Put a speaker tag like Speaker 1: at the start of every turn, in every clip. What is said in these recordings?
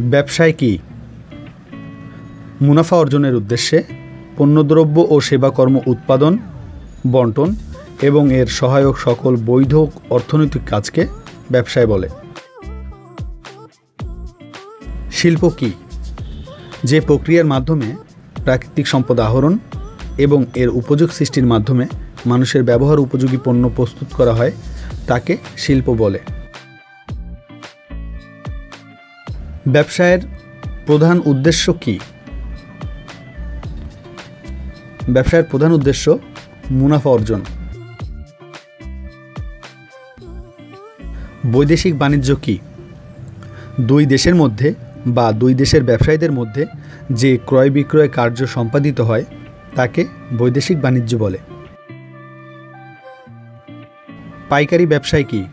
Speaker 1: ব্যবসায় কি? মুনাফা অর্জনের উদ্দেশ্যে পণ্যদ্রব্য ও সেবাকর্ম উৎপাদন, বণ্টন এবং এর সহায়ক সকল বৈধ অর্থনৈতিক কাজকে ব্যবসায় বলে। শিল্প কি? যে প্রক্রিয়ার মাধ্যমে প্রাকৃতিক সম্পদ আহরণ এবং এর উপযোগ সৃষ্টির মাধ্যমে মানুষের ব্যবহার উপযোগী পণ্য প্রস্তুত করা হয় তাকে শিল্প বলে। ব্যবসায়ের প্রধান উদ্দেশ্য কি? ব্যবসায়ের প্রধান উদ্দেশ্য মুনাফা অর্জন। বৈদেশিক বাণিজ্য কি? দুই দেশের মধ্যে বা দুই দেশের ব্যবসায়ীদের মধ্যে যে ক্রয় বিক্রয় কার্য সম্পাদিত হয় তাকে বৈদেশিক বাণিজ্য বলে। পাইকারি ব্যবসায় কি?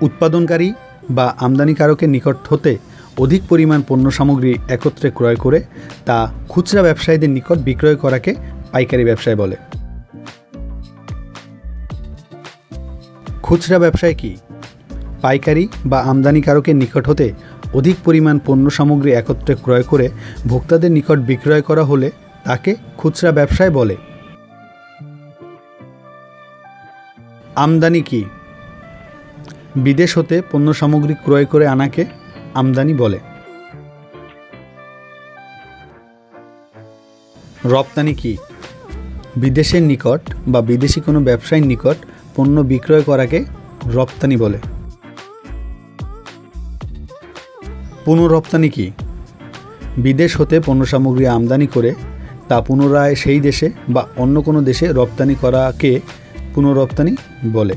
Speaker 1: উৎপাদনকারী বা আমদানিকারকের নিকট হতে অধিক পরিমাণ পণ্য সামগ্রী একত্রে ক্রয় করে তা খুচরা ব্যবসায়ীদের নিকট বিক্রয় করাকে পাইকারি ব্যবসায় বলে। খুচরা ব্যবসায় কি? পাইকারি বা আমদানিকারকের নিকট হতে অধিক পরিমাণ পণ্য সামগ্রী একত্রে ক্রয় করে ভোক্তাদের নিকট বিক্রয় করা হলে তাকে খুচরা ব্যবসায় বলে। আমদানি কি? বিদেশ হতে পণ্য সামগ্রী ক্রয় করে আনাকে আমদানি বলে। রপ্তানি কি? বিদেশের নিকট বা বিদেশি কোনো ব্যবসায়ীর নিকট পণ্য বিক্রয় করাকে রপ্তানি বলে। পুনঃরপ্তানি কি? বিদেশ হতে পণ্য সামগ্রী আমদানি করে তা পুনরায় সেই দেশে বা অন্য কোনো দেশে রপ্তানি করাকে পুনঃরপ্তানি বলে।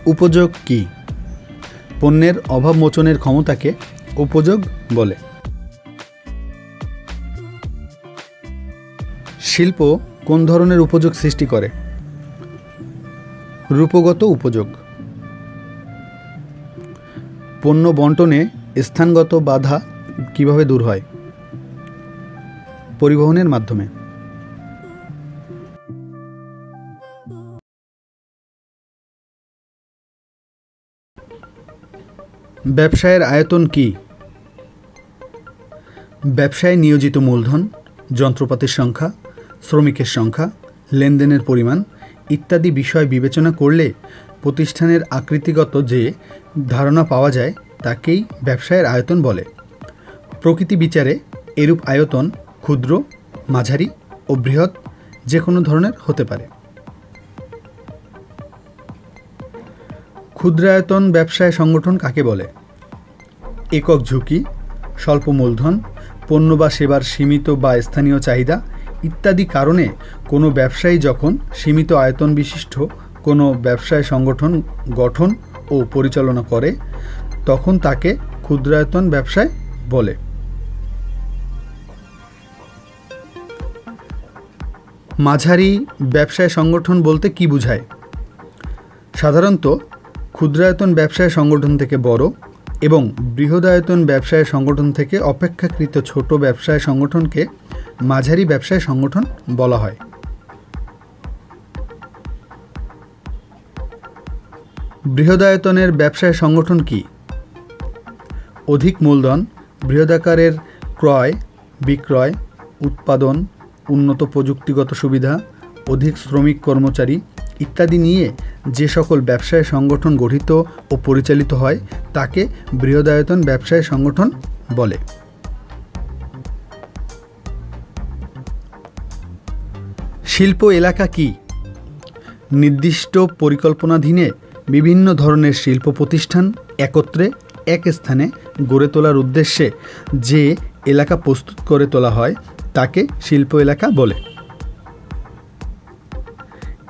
Speaker 1: উপযোগ কি? পণ্যের অভাব মোচনের ক্ষমতাকে উপযোগ বলে। শিল্প কোন ধরনের উপযোগ সৃষ্টি করে? রূপগত উপযোগ। পণ্য বণ্টনে স্থানগত বাধা কিভাবে দূর হয়? পরিবহনের মাধ্যমে। ব্যবসায়ের আয়তন কি? ব্যবসায় নিয়োজিত মূলধন, যন্ত্রপাতির সংখ্যা, শ্রমিকের সংখ্যা, লেনদেনের পরিমাণ ইত্যাদি বিষয় বিবেচনা করলে প্রতিষ্ঠানের আকৃতিগত যে ধারণা পাওয়া যায় তাকেই ব্যবসায়ের আয়তন বলে। প্রকৃতি বিচারে এরূপ আয়তন ক্ষুদ্র, মাঝারি ও বৃহৎ যে কোনো ধরনের হতে পারে। ক্ষুদ্রায়তন ব্যবসায় সংগঠন কাকে বলে? একক ঝুঁকি, স্বল্প মূলধন, পণ্য বা সেবার সীমিত বা স্থানীয় চাহিদা ইত্যাদি কারণে কোনো ব্যবসায়ী যখন সীমিত আয়তন বিশিষ্ট কোনো ব্যবসায় সংগঠন গঠন ও পরিচালনা করে তখন তাকে ক্ষুদ্রায়তন ব্যবসায় বলে। মাঝারি ব্যবসায় সংগঠন বলতে কি বোঝায়? সাধারণত ক্ষুদ্রায়তন ব্যবসায় সংগঠন থেকে বড় এবং বৃহদায়তন ব্যবসায় সংগঠন থেকে অপেক্ষাকৃত ছোট ব্যবসায় সংগঠনকে মাঝারি ব্যবসায় সংগঠন বলা হয়। বৃহদায়তনের ব্যবসায় সংগঠন কি? অধিক মূলধন, বৃহদাকারের ক্রয় বিক্রয়, উৎপাদন, উন্নত প্রযুক্তিগত সুবিধা, অধিক শ্রমিক কর্মচারী ইত্যাদি নিয়ে যে সকল ব্যবসায় সংগঠন গঠিত ও পরিচালিত হয় তাকে বৃহদায়তন ব্যবসায় সংগঠন বলে। শিল্প এলাকা কি? নির্দিষ্ট পরিকল্পনাধীনে বিভিন্ন ধরনের শিল্প প্রতিষ্ঠান একত্রে এক স্থানে গড়ে তোলার উদ্দেশ্যে যে এলাকা প্রস্তুত করে তোলা হয় তাকে শিল্প এলাকা বলে।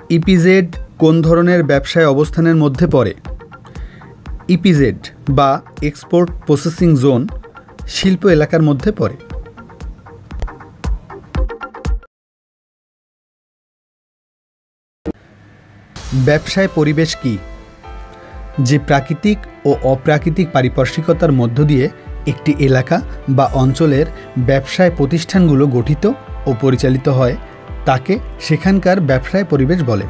Speaker 1: ইপিজেড কোন ধরনের ব্যবসায় অবস্থানের মধ্যে পড়ে? ইপিজেড বা এক্সপোর্ট প্রসেসিং জোন শিল্প এলাকার মধ্যে পড়ে। ব্যবসায় পরিবেশ কি? যে প্রাকৃতিক ও অপ্রাকৃতিক পারিপার্শ্বিকতার মধ্য দিয়ে একটি এলাকা বা অঞ্চলের ব্যবসায় প্রতিষ্ঠানগুলো গঠিত ও পরিচালিত হয় তাকে সেখানকার ব্যবসায় পরিবেশ বলে।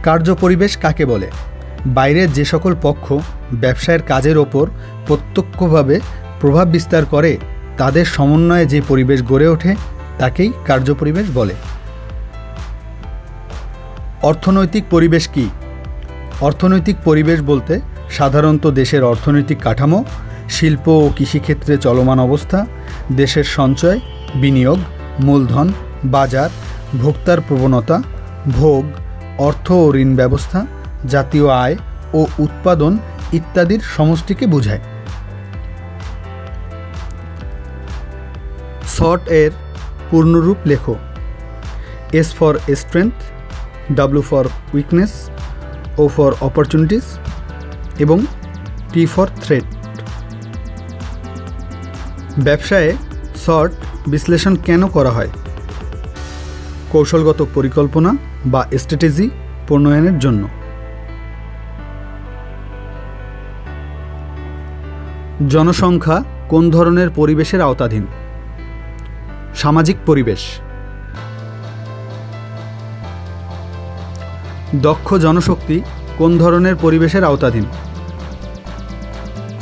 Speaker 1: কার্যপরিবেশ কাকে বলে? বাইরের যে সকল পক্ষ ব্যবসায়ের কাজের ওপর প্রত্যক্ষভাবে প্রভাব বিস্তার করে তাদের সমন্বয়ে যে পরিবেশ গড়ে ওঠে তাকেই কার্যপরিবেশ বলে। অর্থনৈতিক পরিবেশ কি? অর্থনৈতিক পরিবেশ বলতে সাধারণত দেশের অর্থনৈতিক কাঠামো, শিল্প ও কৃষিক্ষেত্রে চলমান অবস্থা, দেশের সঞ্চয়, বিনিয়োগ, মূলধন, বাজার, ভোক্তার প্রবণতা, ভোগ, অর্থ ও ঋণ ব্যবস্থা, জাতীয় আয় ও উৎপাদন ইত্যাদির সমষ্টিকে বোঝায়। SWOT এর পূর্ণরূপ লেখো। S for strength, W for weakness, O for opportunities এবং T ফর থ্রেট। ব্যবসায়ে SWOT বিশ্লেষণ কেন করা হয়? কৌশলগত পরিকল্পনা বা স্ট্র্যাটেজি প্রণয়নের জন্য। জনসংখ্যা কোন ধরনের পরিবেশের আওতাধীন? সামাজিক পরিবেশ। দক্ষ জনশক্তি কোন ধরনের পরিবেশের আওতাধীন?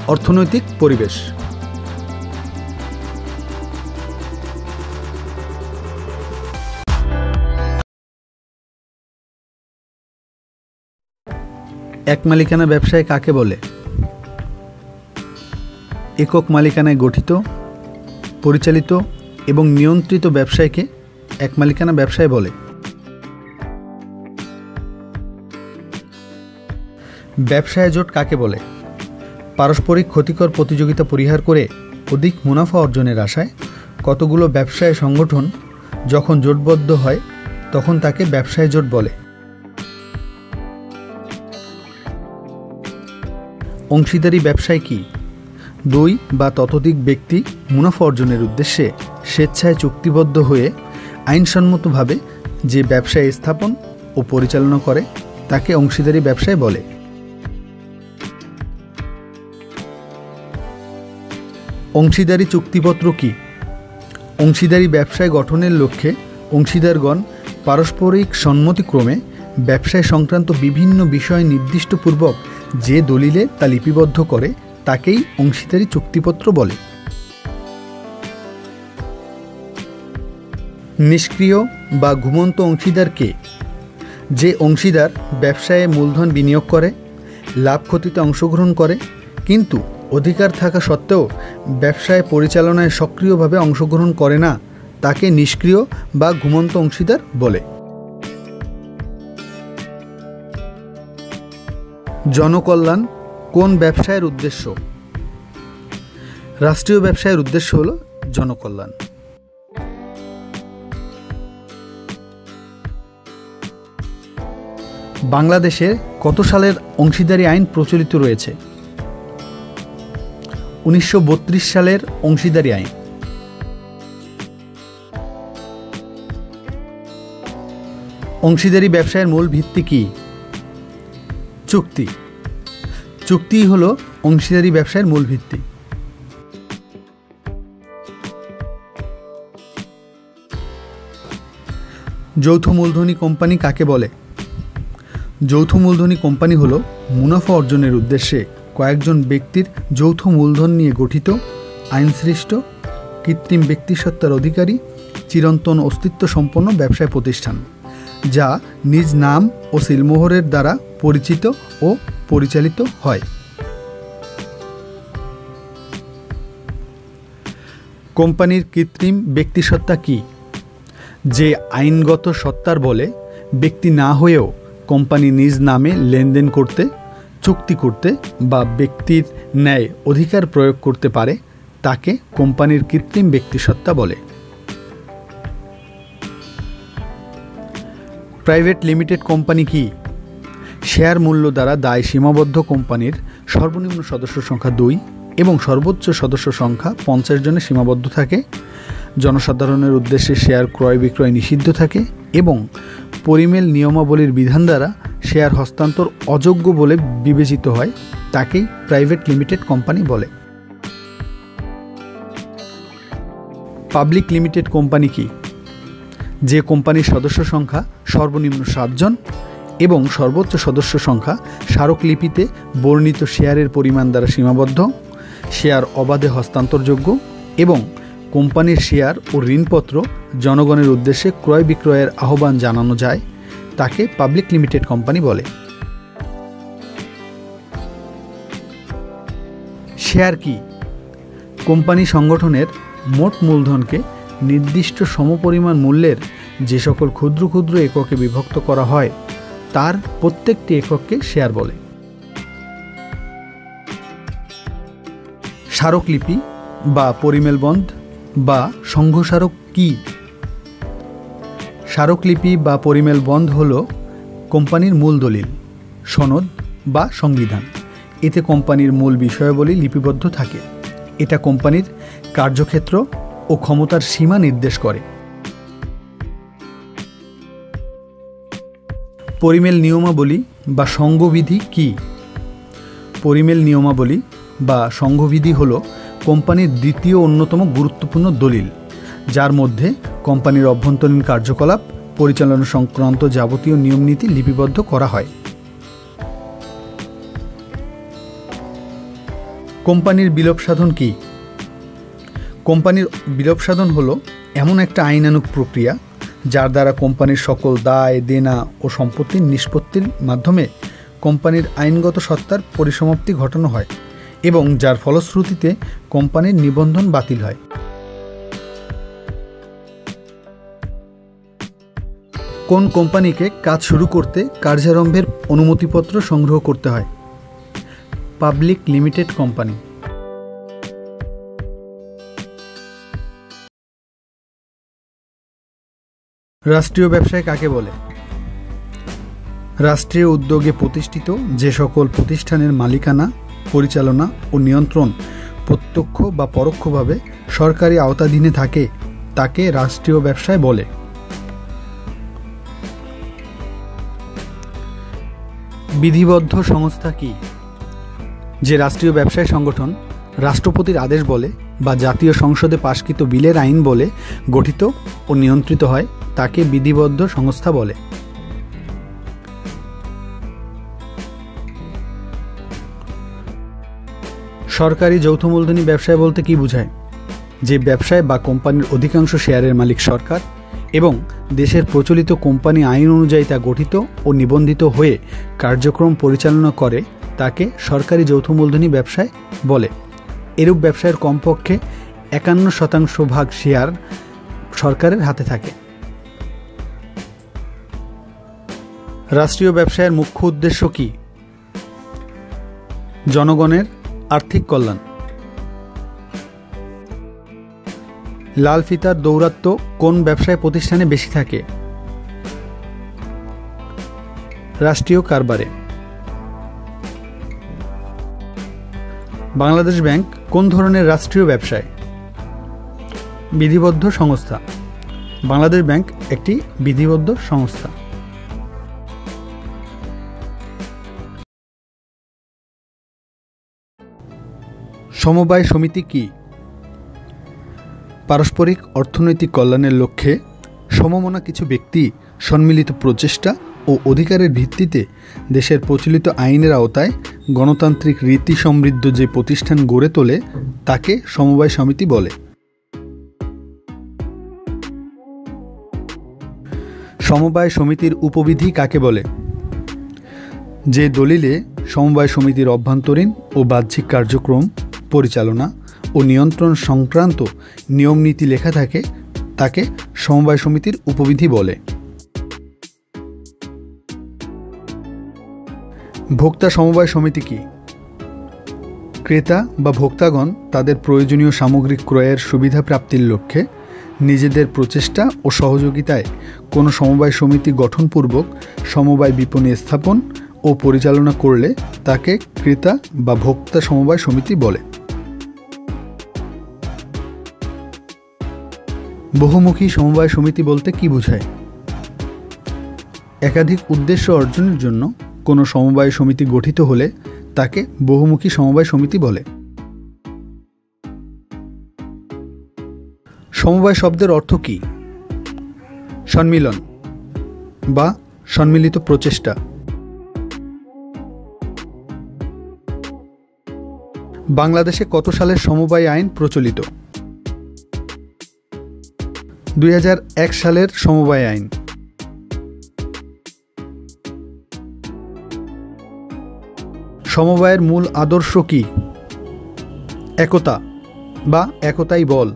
Speaker 1: অর্থনৈতিক পরিবেশ। এক মালিকানা ব্যবসায় কাকে বলে? একক মালিকানায় গঠিত, পরিচালিত এবং নিয়ন্ত্রিত ব্যবসায়কে এক মালিকানা ব্যবসায় বলে। ব্যবসায় জোট কাকে বলে? পারস্পরিক ক্ষতিকর প্রতিযোগিতা পরিহার করে অধিক মুনাফা অর্জনের আশায় কতগুলো ব্যবসায় সংগঠন যখন জোটবদ্ধ হয় তখন তাকে ব্যবসায় জোট বলে। অংশীদারি ব্যবসায় কি? দুই বা ততোধিক ব্যক্তি মুনাফা অর্জনের উদ্দেশ্যে স্বেচ্ছায় চুক্তিবদ্ধ হয়ে আইনসম্মতভাবে যে ব্যবসায় স্থাপন ও পরিচালনা করে তাকে অংশীদারি ব্যবসায় বলে। অংশীদারি চুক্তিপত্র কি? অংশীদারি ব্যবসায় গঠনের লক্ষ্যে অংশীদারগণ পারস্পরিক সম্মতিক্রমে ব্যবসায় সংক্রান্ত বিভিন্ন বিষয় নির্দিষ্টপূর্বক যে দলিলে তা লিপিবদ্ধ করে তাকেই অংশীদারি চুক্তিপত্র বলে। নিষ্ক্রিয় বা ঘুমন্ত অংশীদার কে? যে অংশীদার ব্যবসায়ে মূলধন বিনিয়োগ করে, লাভ ক্ষতিতে অংশগ্রহণ করে কিন্তু অধিকার থাকা সত্ত্বেও ব্যবসায় পরিচালনায় সক্রিয়ভাবে অংশগ্রহণ করে না তাকে নিষ্ক্রিয় বা ঘুমন্ত অংশীদার বলে। জনকল্যাণ কোন ব্যবসায়ের উদ্দেশ্য? রাষ্ট্রীয় ব্যবসায়ের উদ্দেশ্য হল জনকল্যাণ। বাংলাদেশে কত সালের অংশীদারি আইন প্রচলিত রয়েছে? 1932 সালের অংশীদারি আইন। অংশীদারি ব্যবসায়ের মূল ভিত্তি কি? চুক্তি। চুক্তিই হল অংশীদারি ব্যবসায়ের মূল ভিত্তি। যৌথ মূলধনী কোম্পানি কাকে বলে? যৌথ মূলধনী কোম্পানি হল মুনাফা অর্জনের উদ্দেশ্যে কয়েকজন ব্যক্তির যৌথ মূলধন নিয়ে গঠিত, আইনসৃষ্ট, কৃত্রিম ব্যক্তিসত্তার অধিকারী, চিরন্তন অস্তিত্ব সম্পন্ন ব্যবসায় প্রতিষ্ঠান যা নিজ নাম ও সিলমোহরের দ্বারা পরিচিত ও পরিচালিত হয়। কোম্পানির কৃত্রিম ব্যক্তিসত্তা কি? যে আইনগত সত্তার বলে ব্যক্তি না হয়েও কোম্পানি নিজ নামে লেনদেন করতে, চুক্তি করতে বা ব্যক্তির ন্যায় অধিকার প্রয়োগ করতে পারে তাকে কোম্পানির কৃত্রিম ব্যক্তিসত্তা বলে। প্রাইভেট লিমিটেড কোম্পানি কি? শেয়ার মূল্য দ্বারা দায় সীমাবদ্ধ কোম্পানির সর্বনিম্ন সদস্য সংখ্যা 2 এবং সর্বোচ্চ সদস্য সংখ্যা 50 জনে সীমাবদ্ধ থাকে, জনসাধারণের উদ্দেশ্যে শেয়ার ক্রয় বিক্রয় নিষিদ্ধ থাকে এবং পরিমেল নিয়মাবলীর বিধান দ্বারা শেয়ার হস্তান্তর অযোগ্য বলে বিবেচিত হয় তাকেই প্রাইভেট লিমিটেড কোম্পানি বলে। পাবলিক লিমিটেড কোম্পানি কি? যে কোম্পানির সদস্য সংখ্যা সর্বনিম্ন 7 জন এবং সর্বোচ্চ সদস্য সংখ্যা স্মারকলিপিতে বর্ণিত শেয়ারের পরিমাণ দ্বারা সীমাবদ্ধ, শেয়ার অবাধে হস্তান্তরযোগ্য এবং কোম্পানির শেয়ার ও ঋণপত্র জনগণের উদ্দেশ্যে ক্রয় বিক্রয়ের আহ্বান জানানো যায় তাকে পাবলিক লিমিটেড কোম্পানি বলে। শেয়ার কি? কোম্পানি সংগঠনের মোট মূলধনকে নির্দিষ্ট সমপরিমাণ মূল্যের যে সকল ক্ষুদ্র ক্ষুদ্র এককে বিভক্ত করা হয় তার প্রত্যেকটি এককে শেয়ার বলে। স্মারকলিপি বা পরিমেল বন্ড বা সংঘস্মারক কি? স্মারকলিপি বা পরিমেল বন্ড হল কোম্পানির মূল দলিল, সনদ বা সংবিধান। এতে কোম্পানির মূল বিষয়াবলী লিপিবদ্ধ থাকে। এটা কোম্পানির কার্যক্ষেত্র ও ক্ষমতার সীমা নির্দেশ করে। পরিমেল নিয়মাবলী বা সংঘবিধি কি? পরিমেল নিয়মাবলী বা সংঘবিধি হল কোম্পানির দ্বিতীয় অন্যতম গুরুত্বপূর্ণ দলিল, যার মধ্যে কোম্পানির অভ্যন্তরীণ কার্যকলাপ পরিচালনা সংক্রান্ত যাবতীয় নিয়মনীতি লিপিবদ্ধ করা হয়। কোম্পানির বিলোপ সাধন কি? কোম্পানির বিলোপ সাধন হল এমন একটা আইনানুগ প্রক্রিয়া যার দ্বারা কোম্পানির সকল দায় দেনা ও সম্পত্তির নিষ্পত্তির মাধ্যমে কোম্পানির আইনগত সত্তার পরিসমাপ্তি ঘটানো হয় এবং যার ফলশ্রুতিতে কোম্পানির নিবন্ধন বাতিল হয়। কোন কোম্পানিকে কাজ শুরু করতে কার্যারম্ভের অনুমতিপত্র সংগ্রহ করতে হয়? Public limited company. রাষ্ট্রীয় ব্যবসায় কাকে বলে? রাষ্ট্রীয় উদ্যোগে প্রতিষ্ঠিত যে সকল প্রতিষ্ঠানের মালিকানা, পরিচালনা ও নিয়ন্ত্রণ প্রত্যক্ষ বা পরোক্ষভাবে সরকারি আওতাধীনে থাকে তাকে রাষ্ট্রীয় ব্যবসায় বলে। বিধিবদ্ধ সংস্থা কি? যে রাষ্ট্রীয় ব্যবসায় সংগঠন রাষ্ট্রপতির আদেশ বলে বা জাতীয় সংসদে পাশকৃত বিলের আইন বলে গঠিত ও নিয়ন্ত্রিত হয় তাকে বিধিবদ্ধ সংস্থা বলে। সরকারি যৌথ মূলধনী ব্যবসায় বলতে কি বোঝায়? যে ব্যবসায় বা কোম্পানির অধিকাংশ শেয়ারের মালিক সরকার এবং দেশের প্রচলিত কোম্পানি আইন অনুযায়ী তা গঠিত ও নিবন্ধিত হয়ে কার্যক্রম পরিচালনা করে তাকে সরকারি যৌথ মূলধনী ব্যবসায় বলে। এরূপ ব্যবসায়ের কমপক্ষে 51% ভাগ শেয়ার সরকারের হাতে থাকে। রাষ্ট্রীয় ব্যবসায়ের মুখ্য উদ্দেশ্য কি? জনগণের আর্থিক কল্যাণ। লাল ফিতার দৌরাত্ম্য কোন ব্যবসায় প্রতিষ্ঠানে বেশি থাকে? রাষ্ট্রীয় কারবারে। বাংলাদেশ ব্যাংক কোন ধরনের রাষ্ট্রীয় ব্যবসায়? বিধিবদ্ধ সংস্থা। বাংলাদেশ ব্যাংক একটি বিধিবদ্ধ সংস্থা। সমবায় সমিতি কি? পারস্পরিক অর্থনৈতিক কল্যাণের লক্ষ্যে সমমনা কিছু ব্যক্তি সম্মিলিত প্রচেষ্টা ও অধিকারের ভিত্তিতে দেশের প্রচলিত আইনের আওতায় গণতান্ত্রিক রীতি সমৃদ্ধ যে প্রতিষ্ঠান গড়ে তোলে তাকে সমবায় সমিতি বলে। সমবায় সমিতির উপবিধি কাকে বলে? যে দলিলে সমবায় সমিতির অভ্যন্তরীণ ও বাহ্যিক কার্যক্রম পরিচালনা ও নিয়ন্ত্রণ সংক্রান্ত নিয়মনীতি লেখা থাকে তাকে সমবায় সমিতির উপবিধি বলে। ভোক্তা সমবায় সমিতি কি? ক্রেতা বা ভোক্তাগণ তাদের প্রয়োজনীয় সামগ্রী ক্রয়ের সুবিধা প্রাপ্তির লক্ষ্যে নিজেদের প্রচেষ্টা ও সহযোগিতায় কোনো সমবায় সমিতি গঠনপূর্বক সমবায় বিপণী স্থাপন ও পরিচালনা করলে তাকে ক্রেতা বা ভোক্তা সমবায় সমিতি বলে। বহুমুখী সমবায় সমিতি বলতে কি বোঝায়? একাধিক উদ্দেশ্য অর্জনের জন্য কোনো সমবায় সমিতি গঠিত হলে তাকে বহুমুখী সমবায় সমিতি বলে। সমবায় শব্দের অর্থ কি? সম্মিলন বা সম্মিলিত প্রচেষ্টা। বাংলাদেশে কত সালের সমবায় আইন প্রচলিত? 2001 সালের সমবায় আইন। সমবায়ের মূল আদর্শ কি? একতা বা একতাই বল।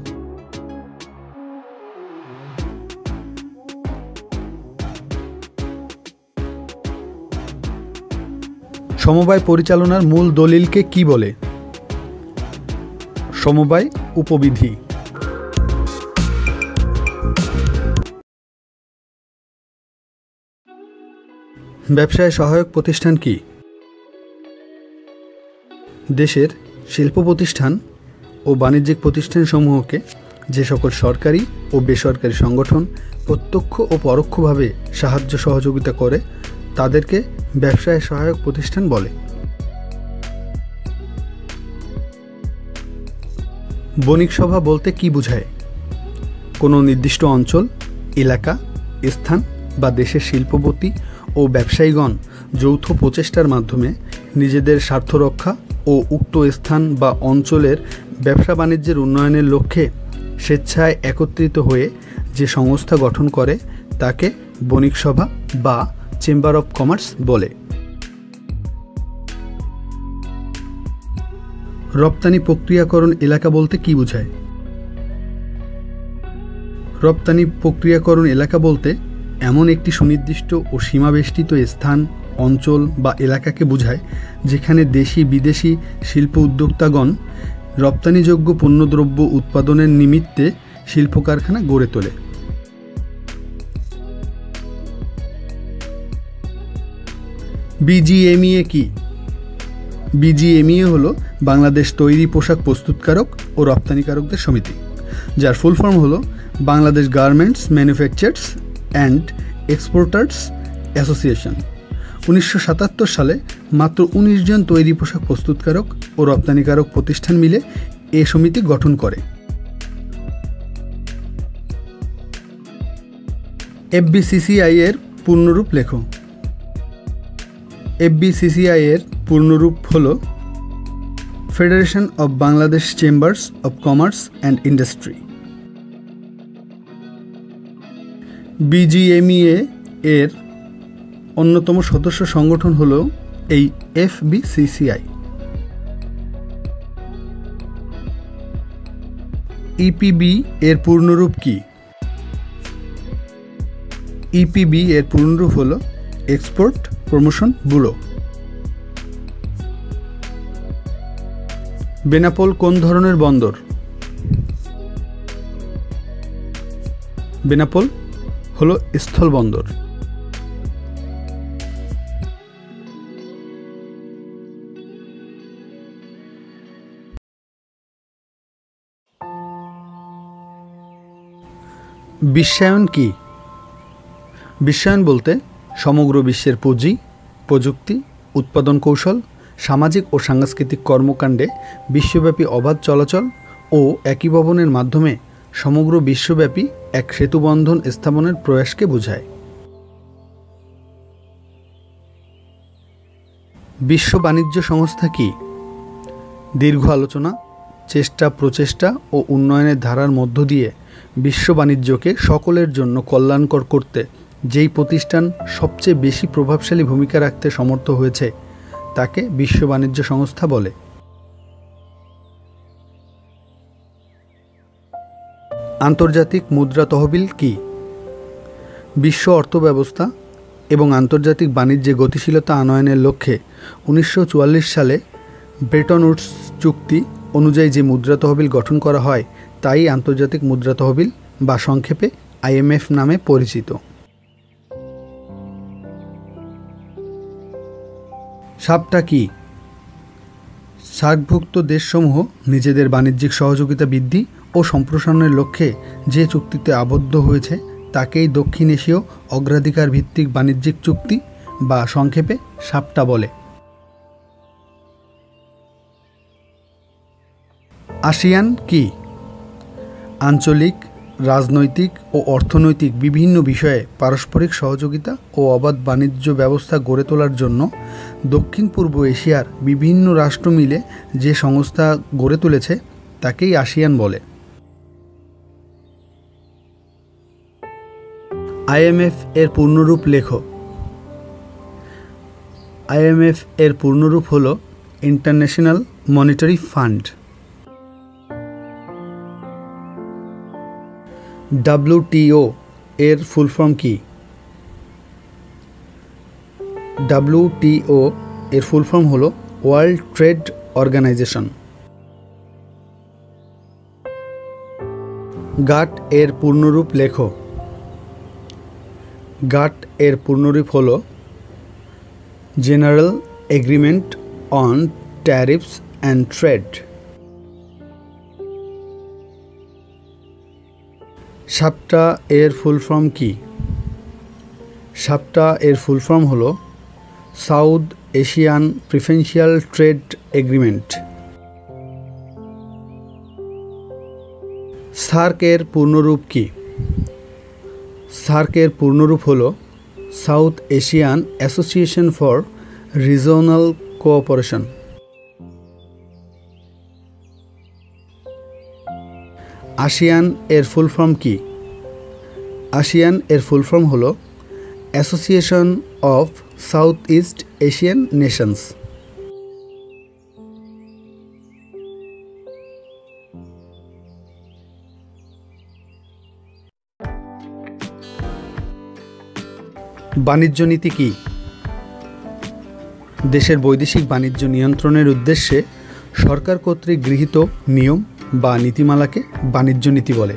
Speaker 1: সমবায় পরিচালনার মূল দলিলকে কি বলে? সমবায় উপবিধি। ব্যবসায় সহায়ক প্রতিষ্ঠান কি? দেশের শিল্প প্রতিষ্ঠান ও বাণিজ্যিক প্রতিষ্ঠানসমূহকে যে সকল সরকারি ও বেসরকারি সংগঠন প্রত্যক্ষ ও পরোক্ষভাবে সাহায্য সহযোগিতা করে তাদেরকে ব্যবসায় সহায়ক প্রতিষ্ঠান বলে। বণিক সভা বলতে কি বোঝায়? কোনো নির্দিষ্ট অঞ্চল, এলাকা, স্থান বা দেশের শিল্পপতি ও ব্যবসায়ীগণ যৌথ প্রচেষ্টার মাধ্যমে নিজেদের স্বার্থ রক্ষা ও উক্ত স্থান বা অঞ্চলের ব্যবসা বাণিজ্যের উন্নয়নের লক্ষ্যে স্বেচ্ছায় একত্রিত হয়ে যে সংস্থা গঠন করে তাকে বণিক সভা বা চেম্বার অফ কমার্স বলে। রপ্তানি প্রক্রিয়াকরণ এলাকা বলতে কি বোঝায়? রপ্তানি প্রক্রিয়াকরণ এলাকা বলতে এমন একটি সুনির্দিষ্ট ও সীমাবেষ্টিত স্থান, অঞ্চল বা এলাকাকে বোঝায় যেখানে দেশি বিদেশি শিল্প উদ্যোক্তাগণ রপ্তানিযোগ্য পণ্যদ্রব্য উৎপাদনের নিমিত্তে শিল্প কারখানা গড়ে তোলে। বিজিএমইএ কি? বিজিএমইএ হলো বাংলাদেশ তৈরি পোশাক প্রস্তুতকারক ও রপ্তানিকারকদের সমিতি, যার ফুল ফর্ম হলো Bangladesh garments manufacturers and exporters association. 1977 সালে মাত্র 19 জন তৈরি পোশাক প্রস্তুতকারক ও রপ্তানিকারক প্রতিষ্ঠান মিলে এ সমিতি গঠন করে। এফবিসিসিআই এর পূর্ণরূপ লেখো। এফবিসিসিআই এর পূর্ণরূপ হল federation of Bangladesh chambers of commerce and industry. BGMEA এর অন্যতম সদস্য সংগঠন হল এই এফবিসিসিআই। ইপিবি এর পূর্ণরূপ কি? ইপিবি এর পূর্ণরূপ হল এক্সপোর্ট প্রমোশন ব্যুরো। বেনাপোল কোন ধরনের বন্দর? বেনাপোল হলো স্থল বন্দর। বিশ্বায়ন কি? বিশ্বায়ন বলতে সমগ্র বিশ্বের পুঁজি, প্রযুক্তি, উৎপাদন কৌশল, সামাজিক ও সাংস্কৃতিক কর্মকাণ্ডে বিশ্বব্যাপী অবাধ চলাচল ও একীভবনের মাধ্যমে সমগ্র বিশ্বব্যাপী এক সেতুবন্ধন স্থাপনের প্রয়াসকে বোঝায়। বিশ্ব বাণিজ্য সংস্থা কি? দীর্ঘ আলোচনা, চেষ্টা প্রচেষ্টা ও উন্নয়নের ধারার মধ্য দিয়ে বিশ্ব বাণিজ্যকে সকলের জন্য কল্যাণকর করতে যেই প্রতিষ্ঠান সবচেয়ে বেশি প্রভাবশালী ভূমিকা রাখতে সমর্থ হয়েছে তাকে বিশ্ব বাণিজ্য সংস্থা বলে। আন্তর্জাতিক মুদ্রা তহবিল কি? বিশ্ব অর্থব্যবস্থা এবং আন্তর্জাতিক বাণিজ্যে গতিশীলতা আনয়নের লক্ষ্যে 1944 সালে ব্রেটন উডস চুক্তি অনুযায়ী যে মুদ্রা তহবিল গঠন করা হয় তাই আন্তর্জাতিক মুদ্রা তহবিল বা সংক্ষেপে আইএমএফ নামে পরিচিত। সাপটা কি? সার্কভুক্ত দেশসমূহ নিজেদের বাণিজ্যিক সহযোগিতা বৃদ্ধি ও সম্প্রসারণের লক্ষ্যে যে চুক্তিতে আবদ্ধ হয়েছে তাকেই দক্ষিণ এশীয় অগ্রাধিকার ভিত্তিক বাণিজ্যিক চুক্তি বা সংক্ষেপে সাপটা বলে। আসিয়ান কি? আঞ্চলিক, রাজনৈতিক ও অর্থনৈতিক বিভিন্ন বিষয়ে পারস্পরিক সহযোগিতা ও অবাধ বাণিজ্য ব্যবস্থা গড়ে তোলার জন্য দক্ষিণ পূর্ব এশিয়ার বিভিন্ন রাষ্ট্র মিলে যে সংস্থা গড়ে তুলেছে তাকেই আসিয়ান বলে। আইএমএফ এর পূর্ণরূপ লেখো। আইএমএফ এর পূর্ণরূপ হল ইন্টারন্যাশনাল মনিটারি ফান্ড। WTO এর ফুল ফর্ম কি? WTO এর ফুল ফর্ম হলো ওয়ার্ল্ড ট্রেড অর্গানাইজেশন। গাট এর পূর্ণরূপ লেখো। গাট এর পূর্ণরূপ হলো general agreement on tariffs and trade. সাপটা এর ফুল ফর্ম কি? সাপটা এর ফুল ফর্ম হলো south Asian preferential trade agreement. SAARC এর পূর্ণরূপ কি? সার্ক এর পূর্ণরূপ হলো south Asian association for regional cooperation. ASEAN এর ফুল ফর্ম কি? আসিয়ান এর ফুল ফর্ম হলো association of south east Asian Nations. বাণিজ্য নীতি কি? দেশের বৈদেশিক বাণিজ্য নিয়ন্ত্রণের উদ্দেশ্যে সরকার কর্তৃক গৃহীত নিয়ম বা নীতিমালাকে বাণিজ্য নীতি বলে।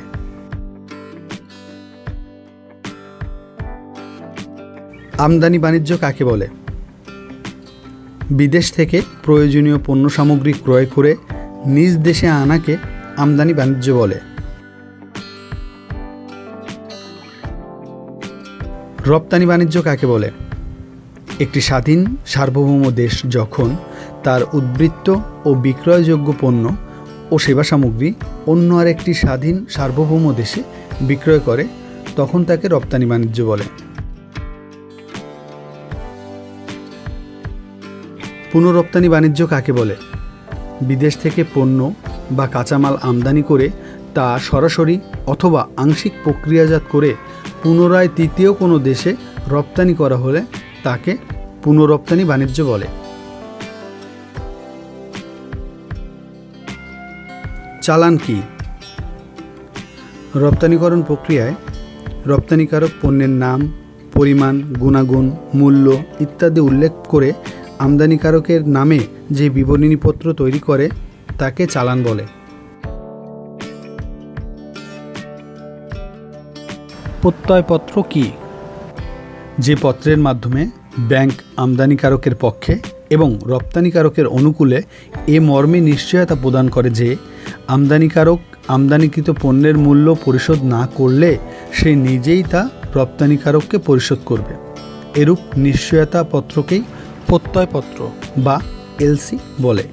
Speaker 1: আমদানি বাণিজ্য কাকে বলে? বিদেশ থেকে প্রয়োজনীয় পণ্য সামগ্রী ক্রয় করে নিজ দেশে আনাকে আমদানি বাণিজ্য বলে। রপ্তানি বাণিজ্য কাকে বলে? একটি স্বাধীন সার্বভৌম দেশ যখন তার উদ্বৃত্ত ও বিক্রয়যোগ্য পণ্য ও সেবা সামগ্রী অন্য আরেকটি স্বাধীন সার্বভৌম দেশে বিক্রয় করে তখন তাকে রপ্তানি বাণিজ্য বলে। পুনঃরপ্তানি বাণিজ্য কাকে বলে? বিদেশ থেকে পণ্য বা কাঁচামাল আমদানি করে তা সরাসরি অথবা আংশিক প্রক্রিয়াজাত করে পুনরায় তৃতীয় কোনো দেশে রপ্তানি করা হলে তাকে পুনঃরপ্তানি বাণিজ্য বলে। চালান কি? রপ্তানিকরণ প্রক্রিয়ায় রপ্তানিকারক পণ্যের নাম, পরিমাণ, গুণাগুণ, মূল্য ইত্যাদি উল্লেখ করে আমদানিকারকের নামে যে বিবরণীপত্র তৈরি করে তাকে চালান বলে। প্রত্যয়পত্র কি? যে পত্রের মাধ্যমে ব্যাংক আমদানিকারকের পক্ষে এবং রপ্তানিকারকের অনুকূলে এ মর্মে নিশ্চয়তা প্রদান করে যে আমদানিকারক আমদানিকৃত পণ্যের মূল্য পরিশোধ না করলে সে নিজেই তা রপ্তানিকারককে পরিশোধ করবে। এরূপ নিশ্চয়তা পত্রকেই প্রত্যয়পত্র বা এলসি বলে।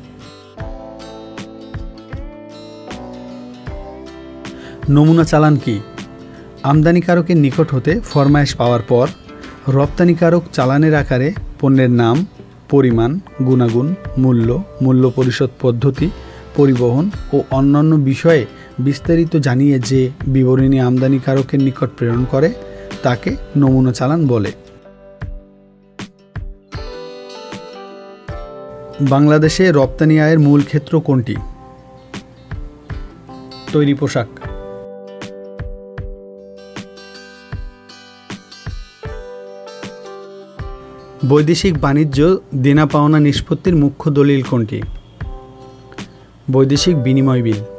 Speaker 1: নমুনা চালান কি? আমদানিকারকের নিকট হতে ফরমায়েশ পাওয়ার পর রপ্তানিকারক চালানের আকারে পণ্যের নাম, পরিমাণ, গুণাগুণ, মূল্য, মূল্য পরিশোধ পদ্ধতি, পরিবহন ও অন্যান্য বিষয়ে বিস্তারিত জানিয়ে যে বিবরণী আমদানিকারকের নিকট প্রেরণ করে তাকে নমুনা চালান বলে। বাংলাদেশে রপ্তানি আয়ের মূল ক্ষেত্র কোনটি? তৈরি পোশাক। বৈদেশিক বাণিজ্য দেনা পাওনা নিষ্পত্তির মুখ্য দলিল কোনটি? বৈদেশিক বিনিময় বিল।